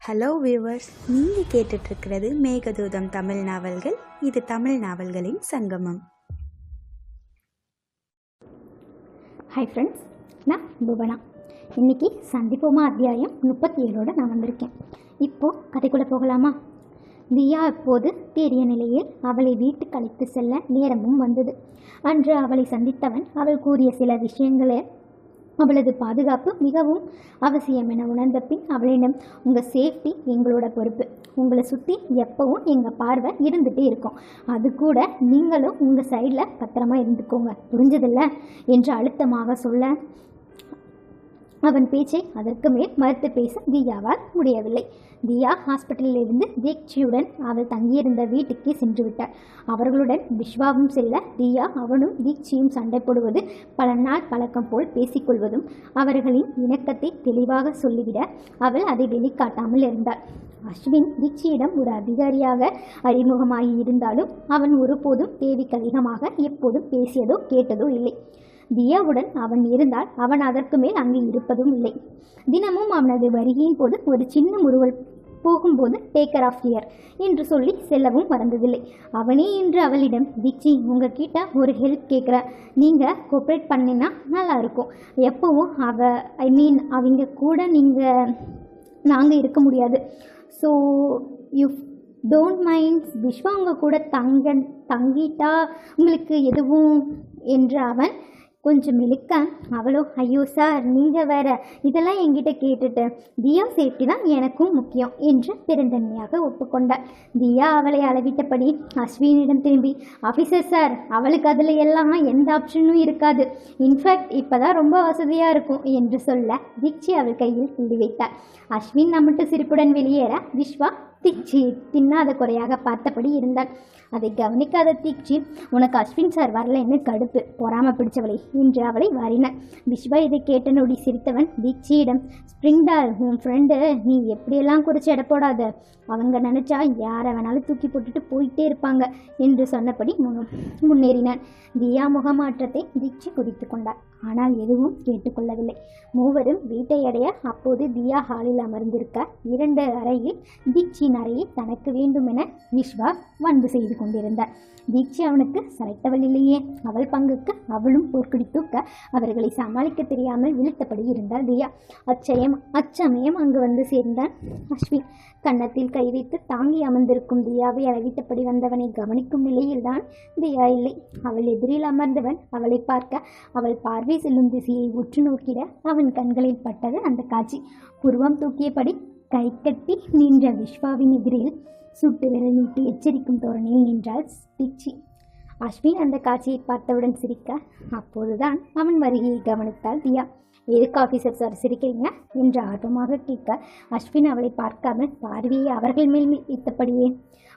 Hello viewers, நீங்கள் கேட்டுட்ருக்கிறது மேகதூதம் தமிழ் நாவல்கள். இது தமிழ் நாவல்களின் சங்கமம். ஹாய் ஃப்ரெண்ட்ஸ், நான் புவனா. இன்றைக்கி சந்திப்போமா அத்தியாயம் 37 நான் வந்திருக்கேன். இப்போது கதைக்குள்ளே போகலாமா? தியா இப்போது தேறிய நிலையில் அவளை வீட்டுக்கு அழைத்து செல்ல நேரமும் வந்தது. அன்று அவளை சந்தித்தவன் அவள் கூறிய சில விஷயங்களை அவளது பாதுகாப்பு மிகவும் அவசியம் என உணர்ந்த பின் அவளிடம், உங்கள் சேஃப்டி எங்களோட பொறுப்பு, உங்களை சுற்றி எப்பவும் எங்கள் பார்வை இருந்துகிட்டே இருக்கும், அது கூட நீங்களும் உங்கள் சைடில் பத்திரமா இருந்துக்கோங்க, புரிஞ்சதில்ல என்று அழுத்தமாக சொல்ல அவன் பேச்சை அதற்கு மேல் மறுத்து பேச தியாவால் முடியவில்லை. தியா ஹாஸ்பிட்டலில் இருந்து தீக்ஷியுடன் அவள் தங்கியிருந்த வீட்டுக்கு சென்று விட்டார். அவர்களுடன் விஸ்வாவும் செல்ல தியா அவனும் தீக்ஷியும் சண்டை போடுவது, பல நாள் பழக்கம் போல் பேசிக்கொள்வதும் அவர்களின் இணக்கத்தை தெளிவாக சொல்லிவிட அவள் அதை வெளிக்காட்டாமல் இருந்தாள். அஸ்வின் தீக்ஷியிடம் ஒரு அதிகாரியாக அறிமுகமாகி இருந்தாலும் அவன் ஒருபோதும் தேவைக்கு அதிகமாக எப்போதும் பேசியதோ கேட்டதோ இல்லை. தியாவுடன் அவன் இருந்தால் அவன் அதற்கு மேல் அங்கு இருப்பதும் இல்லை. தினமும் அவனது வருகையின் போது ஒரு சின்ன முறுவல், போகும்போது டேக்கர் ஆஃப் ஹியர் என்று சொல்லி செல்லவும் மறந்ததில்லை. அவனே இன்று அவளிடம், தீக்ஷி உங்ககிட்ட ஒரு ஹெல்ப் கேட்குற, நீங்கள் கோஆப்ரேட் பண்ணினா நல்லா இருக்கும், எப்பவும் அவங்க கூட நாங்கள் இருக்க முடியாது, so you don't mind Vishwa உங்கள் கூட தங்கிட்டா உங்களுக்கு எதுவும் என்று அவன் கொஞ்சம் இழுக்க, அவளோ, ஐயோ சார் நீங்கள் வேற, இதெல்லாம் என்கிட்ட கேட்டுட்டு தியா சேஃப்டி தான் எனக்கும் முக்கியம் என்று பெருந்தன்மையாக ஒப்புக்கொண்டாள். தியா அவளை அளவிட்டபடி அஸ்வினிடம் திரும்பி, ஆஃபீஸர் சார், அவளுக்கு அதில் எல்லாம் எந்த ஆப்ஷனும் இருக்காது, இன்ஃபேக்ட் இப்போ தான் ரொம்ப வசதியாக இருக்கும் என்று சொல்ல தீக்ஷி அவள் கையில் கிள்ளி வைத்தாள். அஸ்வின் நம்மட்டு சிரிப்புடன் வெளியேற விஸ்வா தீக்ஷி தின்னாத குறையாக பார்த்தபடி இருந்தாள். அதை கவனிக்காத தீக்ஷி, உனக்கு அஸ்வின் சார் வரலைன்னு கடுப்பு, பொறாம பிடிச்சவளை என்று அவளை வாரினாள். விஸ்வா இதை கேட்ட நொடி சிரித்தவன் தீக்ஷியிடம், ஸ்ப்ரிங்டால் உன் ஃப்ரெண்டு, நீ எப்படியெல்லாம் குறித்து எடை போடாத, அவங்க நினச்சா யாரை வேணாலும் தூக்கி போட்டுட்டு போயிட்டே இருப்பாங்க என்று சொன்னபடி முன்னேறினான். தியா முகமாற்றத்தை தீக்ஷி குறித்து கொண்டாள், ஆனால் எதுவும் கேட்டுக்கொள்ளவில்லை. மூவரும் வீட்டை அடைய அப்போது தியா ஹாலில் அமர்ந்திருக்க, 2 அறையில் தீக்ஷியின் அறையில் தனக்கு வேண்டும் என விஸ்வா வன்பு செய்து கொண்டிருந்தார். தீக்ஷி அவனுக்கு சளைத்தவள் இல்லையே, அவள் பங்குக்கு அவளும் போர்க்குடி தூக்க அவர்களை சமாளிக்க தெரியாமல் விழுத்தபடி இருந்தாள் தியா. அச்சமயம் அங்கு வந்து சேர்ந்தான் அஸ்வின். கன்னத்தில் கை வைத்து தாங்கி அமர்ந்திருக்கும் தியாவை அளவிட்டபடி வந்தவனை கவனிக்கும் நிலையில்தான் தியா இல்லை. அவள் எதிரில் அமர்ந்தவன் அவளை பார்க்க அவள் பார்வை செல்லும் திசையை உற்று நோக்கிட அவன் கண்களில் பட்டது அந்த காட்சி. புருவம் தூக்கியபடி கை கட்டி நின்ற விஸ்வாவின் எதிரில் சுட்டு விரல் நீட்டி எச்சரிக்கும் தோரணையில் நின்றாள் தீக்ஷி. அஸ்வின் அந்த காட்சியை பார்த்தவுடன் சிரிக்க, அப்போதுதான் அவன் வருகையை கவனித்தாள் தியா. எதுக்கு ஆஃபீஸர் சார் சிரிக்கிறீங்க என்று ஆர்வமாக கேட்க, அஸ்வின் அவளை பார்க்காமல் பார்வையை அவர்கள் மேல் வைத்தபடியே,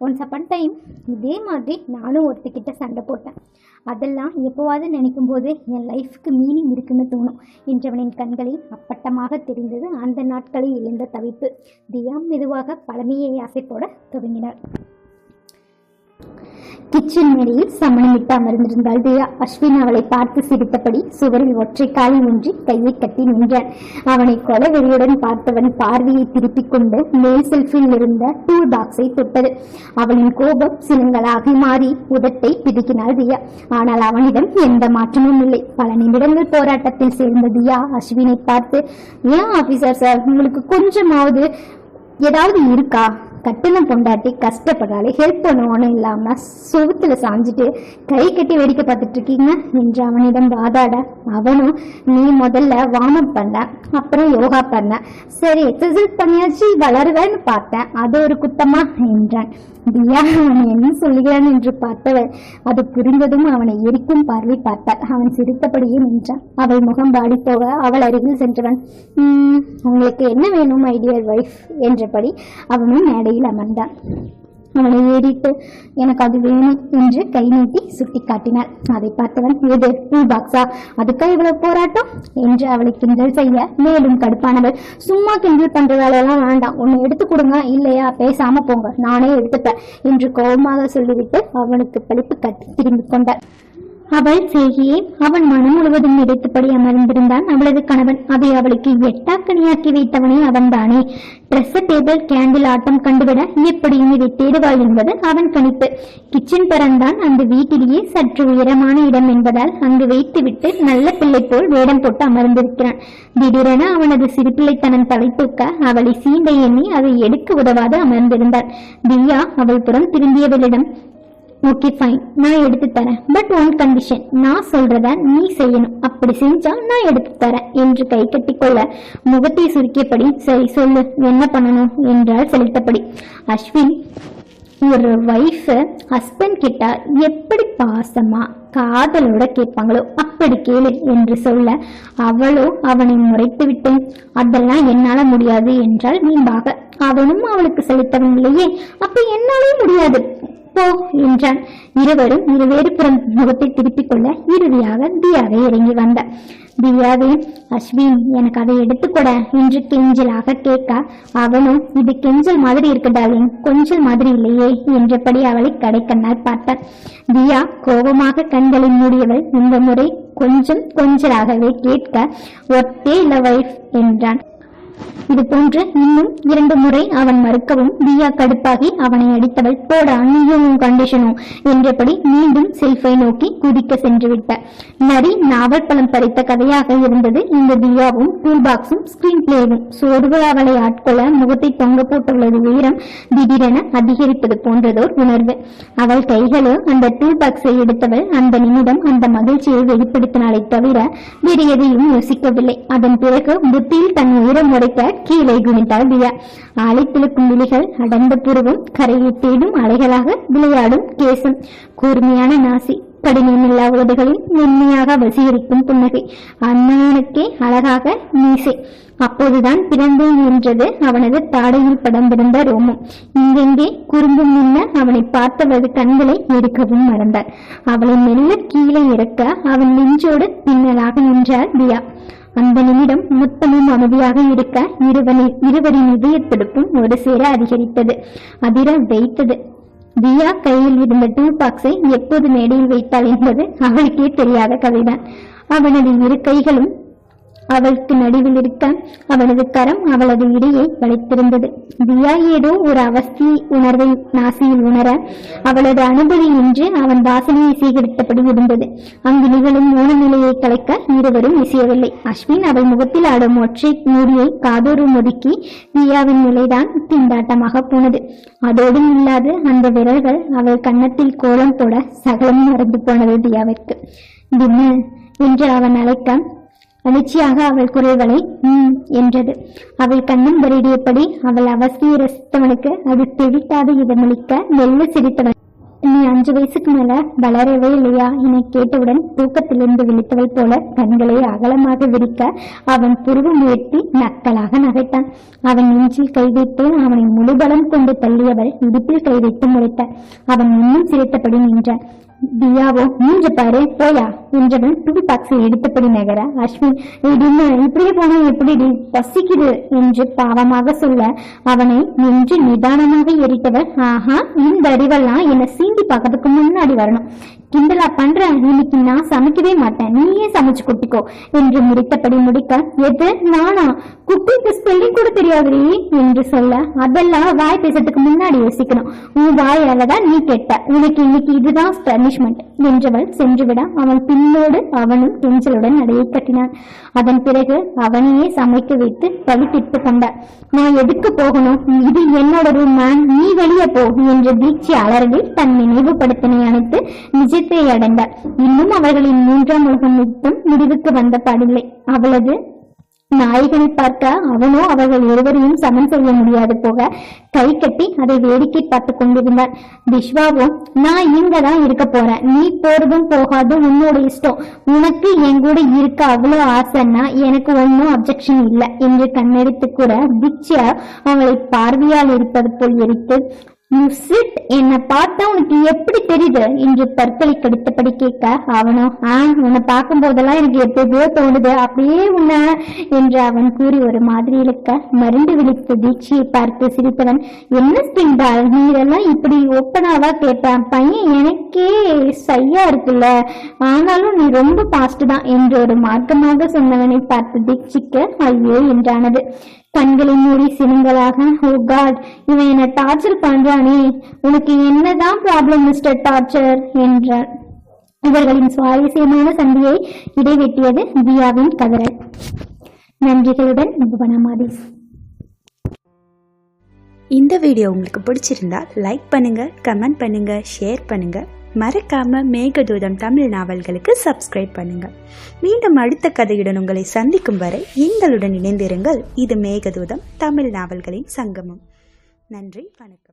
ஒன்ஸ் அப்பான் டைம் இதே மாதிரி நானும் ஒருத்திக்கிட்ட சண்டை போட்டேன், அதெல்லாம் எப்போவாது நினைக்கும் போது என் லைஃப்க்கு மீனிங் இருக்குன்னு தோணும் என்றவனின் கண்களில் அப்பட்டமாக தெரிந்தது அந்த நாட்களில் எழுந்த தவிப்பு. தியா மெதுவாக பழமையை ஆசை போட துவங்கினார். கிச்சன் மேடையில் சமணமிட்டு அமர்ந்திருந்தாள் தியா. அஸ்வின் அவளை பார்த்து சிரித்தபடி சுவரில் ஒற்றை காலில் ஊன்றி கையை கட்டி நின்றான். அவனை கொலை வெறியுடன் பார்த்தவன் பார்வையை திருப்பிக் கொண்டு மேல் செல்ஃபில் இருந்த டூல் பாக்ஸை தொட்டது. அவளின் கோபம் சிலங்களாக மாறி உதட்டை பிதுக்கினாள் தியா. ஆனால் அவனிடம் எந்த மாற்றமும் இல்லை. பல நிமிடங்கள் போராட்டத்தில் சேர்ந்த தியா அஸ்வினை பார்த்து, ஏன் ஆபீசர் சார், உங்களுக்கு கொஞ்சமாவது ஏதாவது இருக்கா? கட்டின பொண்டாட்டி கஷ்டப்படாலே ஹெல்ப் பண்ணுவோன்னு இல்லாம சொவுத்துல சாஞ்சிட்டு கை கட்டி வேடிக்கை பார்த்துட்டு இருக்கீங்க என்று அவனிடம் வாதாட, அவனும், நீ முதல்ல வார்ம் அப் பண்ண, அப்புறம் யோகா பண்ண, சரி எக்ஸசைஸ் பண்ணியாச்சு வளருவேன்னு பார்த்தேன், அது ஒரு குத்தமா என்றான். தியா அவன் என்ன சொல்லுகிறான் என்று பார்த்தவள் அது புரிந்ததும் அவனை எரிக்கும் பார்வை பார்த்தாள். அவன் சிரித்தபடியே நின்றான். அவள் முகம் பாடி போக அவள் அருகில் சென்றவன், உங்களுக்கு என்ன வேணும் மை டியர் வைஃப் என்றபடி அவனும் மேடையில் அமர்ந்தான். அவனை ஏறிட்டு, எனக்கு அது வேணும் என்று கை நீட்டி சுட்டி காட்டினாள். அதை பார்த்தவன், எது டூல் பாக்ஸா, அதுக்கா இவ்வளவு போராட்டம் என்று அவளை கிண்டல் செய்ய, மேலும் கடுப்பானவள், சும்மா கிண்டல் பண்ற வேலையெல்லாம் வேண்டாம், ஒன்னு எடுத்து கொடுங்க, இல்லையா பேசாம போங்க, நானே எடுத்துப்பேன் என்று கோபமாக சொல்லிவிட்டு அவனுக்கு பழிப்பு கட்டி திரும்பிக் கொண்டாள். அவள் செய்கையை அவன் மனம் முழுவதும் நினைத்தபடி அமர்ந்திருந்தான் அவளது கணவன். அதை அவளுக்கு எட்டாக்கணியாக்கி வைத்தவனே அவன்தானே. ட்ரெஸ் டேபிள் கேண்டில் ஆட்டம் கண்டுவிட எப்படியும் இதை தேடுவாள் என்பது அவன் கணிப்பு. கிச்சன் பரந்தான் அந்த வீட்டிலேயே சற்று உயரமான இடம் என்பதால் அங்கு வைத்துவிட்டு நல்ல பிள்ளை போல் வேடம் போட்டு அமர்ந்திருக்கிறான். திடீரென அவனது சிறுபிள்ளைத்தனம் தலை தூக்க அவளை சீண்ட எண்ணி அதை எடுக்க உதவாது அமர்ந்திருந்தாள். திவ்யா அவள் புறம் திரும்பியவளிடம், ஓகே ஃபைன், நான் எடுத்து தரேன். பட் ஒன் கண்டிஷன், நான் சொல்றத நீ செய்யணும். அப்படி செஞ்சா நான் எடுத்து தரேன் என்று கை கட்டிக்கொள்ள முகத்தை சுருக்கியபடி, சரி சொல்லு, என்ன பண்ணணும் என்றால் செலுத்தபடி. அஸ்வின், ஒரு வைஃப் ஹஸ்பண்ட் கிட்ட எப்படி பாசமா காதலோட கேட்பாங்களோ அப்படி கேளு என்று சொல்ல அவளோ அவனை முறைத்து விட்டேன். அதெல்லாம் என்னால முடியாது என்றால் வீம்பாக. அவனும் அவளுக்கு செலுத்தவன் இல்லையே, அப்ப என்னாலே முடியாது போ என்றான். இருவரும் இருவேறு புறம் முகத்தை திருப்பிக் கொள்ள இறுதியாக தியாவை இறங்கி வந்த. தியாவே, அஸ்வின் எனக்கு அதை எடுத்துக்கொட என்று கெஞ்சலாக கேட்க அவனும், இது கெஞ்சல் மாதிரி இருக்குடாலே, கொஞ்சல் மாதிரி இல்லையே என்றபடி அவளை கடைக்கண்ணால் பார்த்தார். தியா கோபமாக கண்களை மூடியவள் இந்த முறை கொஞ்சம் கொஞ்சலாகவே கேட்க, ஒத்தே இல்ல வைஃப் என்றான். இது போன்று இன்னும் 2 முறை அவன் மறுக்கவும் தியா கடுப்பாகி அவனை அடித்தவள், போடா நீயும் கண்டிஷனும் என்றபடி மீண்டும் செல்ஃபை நோக்கி குதிக்க சென்று விட்டார். நரி நாவல் பழம் பறித்த கதையாக இருந்தது இந்த தியாவும் டூல் பாக்ஸும் ஸ்கிரீன் பிளேவும். சோர்வு அவளை ஆட்கொள்ள முகத்தை தொங்க போட்டுள்ளது உயரம் திடீரென அதிகரிப்பது போன்றதோர் உணர்வு. அவள் கைகளோ அந்த டூல் பாக்ஸை எடுத்தவள் அந்த நிமிடம் அந்த மகிழ்ச்சியை வெளிப்படுத்தினாலே தவிர வேறு எதையும் யோசிக்கவில்லை. அதன் பிறகு புத்தியில் தன் உயரம் உடைக்க கீழே குனித்தாள் தியா. ஆழைத்திழுக்கும் விழிகள், அடர்ந்த புருவம், கரையை தேடும் அலைகளாக விளையாடும் கேசம், கூர்மையான நாசி, கடினமில்லா உதடுகளில் மென்மையாக வசீகரிக்கும் புன்னகை, அண்ணனுக்கே அழகாக மீசை. அப்போதுதான் பிறந்தேன் என்றது அவனது தாடையில் படர்ந்திருந்த ரோமம். இங்கெங்கே குறும்பும் முன்ன அவனை பார்த்தவரது கண்களை எடுக்கவும் மறந்தார். அவளை மெல்ல கீழே இறக்க அவன் நெஞ்சோடு பின்னலாக நின்றார் தியா. அந்த நிமிடம் மொத்தமும் அமைதியாக இருக்க இருவரின் இதயத்துடுப்பும் ஒரு சேர அதிகரித்தது, அதிர வைத்தது. தியா கையில் இருந்த டூல் பாக்ஸை எப்போது மேடையில் வைத்தாள் என்பது அவளுக்கே தெரியாத கதைதான். அவனது 2 கைகளும் அவளுக்கு நடுவில் இருக்க அவனது கரம் அவளது இடையை வளைத்திருந்தது. தியா ஏதோ ஒரு அவஸ்தி உணர்வை நாசியில் உணர அவளது அனுமதி இன்றி அவன் வாசனையை சீகரித்தபடி இருந்தது. அங்கு நிகழும் மோன நிலையை கலைக்க இருவரும் இசையவில்லை. அஸ்வின் அவள் முகத்தில் ஆடும் ஒற்றை மூடியை காதோறும் ஒதுக்கி தியாவின் நிலைதான் திண்டாட்டமாக போனது. அதோடும் இல்லாது அந்த விரல்கள் அவள் கன்னத்தில் கோலம் போட சகலம் மறந்து போனது தியாவிற்கு. தின்னு என்று அவன் அழைக்க அதிர்ச்சியாக அவள் குரல்களை என்றது. அவள் கண்ணம் வருடியபடி அவள் அவசிய ரசித்தவனுக்கு அது தெவிட்டாத இதமளிக்க மெல்ல சிரித்தவன், நீ 5 வயசுக்கு மேல வளரவே இல்லையா என கேட்டவுடன் தூக்கத்திலிருந்து விழித்தவள் போல கண்களை அகலமாக விரிக்க அவன் புருவம் உயர்த்தி நக்கலாக நகைத்தான். அவன் நெஞ்சில் கை வைத்து அவனை முழுபலம் கொண்டு தள்ளியவள் இடுப்பில் கை வைத்து முறைத்தாள். அவன் இன்னும் சிரித்தபடி நின்றான். தியாவோ, மூஞ்ச பாரு போயா என்றவன் டூல் பாக்ஸை எடுத்தபடி நகர அஸ்வின், இப்படியே போனா எப்படி பசிக்குது என்று பாவமாக சொல்ல அவனை நின்று நிதானமாக எரித்தவர், ஆஹா இந்த அறிவெல்லாம் என்னை சீண்டி பார்க்கறதுக்கு முன்னாடி வரணும், கிண்டலா பண்ற, இன்னைக்கு நான் சமைக்கவே மாட்டேன், நீயே சமைச்சு கொட்டிக்கோ என்று முடித்தபடி முடிக்க, எது நானா, குக்கிங்க்கு ஸ்பெல்லிங் கூட தெரியாதுரி என்று சொல்ல, அதெல்லாம் வாய் பேசுறதுக்கு முன்னாடி யோசிக்கணும், உன் வாயாலதான் நீ கேட்ட, உனக்கு இன்னைக்கு இதுதான் பனிஷ்மெண்ட் என்றவள் சென்றுவிட அவன் பின்னோடு அவனும் கெஞ்சலுடன் நடையை கட்டினான். அதன் பிறகு அவனையே சமைக்க வைத்து தவித்திட்டு கொண்டார். நான் எதுக்கு போகணும், இது என்னோட ரூம் மேன், நீ வெளியே போ என்று தீட்சி அலறலில் தன் நினைவுபடுத்தினை அணைத்து நிஜத்தை அடைந்தார். இன்னும் அவர்களின் 3ஆம் உலகம் யுத்தம் முடிவுக்கு வந்த பாடில்லை. அவளது நாயகனை பார்க்க அவனோ அவர்கள் இருவரையும் சமன் செய்ய முடியாது போக கை கட்டி அதை வேடிக்கை பார்த்து கொண்டிருந்தார். விஸ்வாவோ, நான் இங்கதான் இருக்க போறேன், நீ போறதும் போகாதும் உன்னோட இஷ்டம், உனக்கு என் கூட இருக்க அவ்வளவு ஆசைன்னா எனக்கு ஒன்னும் அப்செக்ஷன் இல்லை என்று கண்ணெடுத்து கூற திக்ஷா அவளை பார்வையால் இருப்பது போல் எரித்து, முசிட், என்னை பார்த்தா உனக்கு எப்படி தெரியுது என்று பற்களை கடித்தபடி கேட்க அவனோ உன்னை பார்க்கும் போதெல்லாம் எனக்கு எப்படியோ தோணுது, அப்படியே உன்ன என்று அவன் கூறி ஒரு மாதிரி இழுக்க மருந்து விழித்த தீட்சியை பார்த்து சிரித்தவன், என்ன ஸ்பிரிங்பால் நீ இதெல்லாம் இப்படி ஓப்பனாவா கேட்பான், பையன் எனக்கே சையா இருக்குல்ல, ஆனாலும் நீ ரொம்ப பாஸ்ட் தான் என்று ஒரு மார்க்கமாக சொன்னவனை பார்த்து தீட்சிக்க ஐயோ என்றானது. கண்களை மூடி சினுங்களாக, ஓ காட், இவன் என்ன டார்ச்சர் பண்றானே, உனக்கு என்னதான் ப்ராப்ளம் மிஸ்டர் டார்ச்சர் என்றான். இவர்களின் சுவாரஸ்யமான சண்டையை இடைவெட்டியது தியாவின் கதறல். நன்றிகளுடன் புவனமாதீஸ். இந்த வீடியோ உங்களுக்கு பிடிச்சிருந்தா லைக் பண்ணுங்க, கமெண்ட் பண்ணுங்க, ஷேர் பண்ணுங்க. மறக்காம மேகதூதம் தமிழ் நாவல்களுக்கு சப்ஸ்கிரைப் பண்ணுங்க. மீண்டும் அடுத்த கதையுடன் உங்களை சந்திக்கும் வரை எங்களுடன் இணைந்திருங்கள். இது மேகதூதம் தமிழ் நாவல்களின் சங்கமம். நன்றி, வணக்கம்.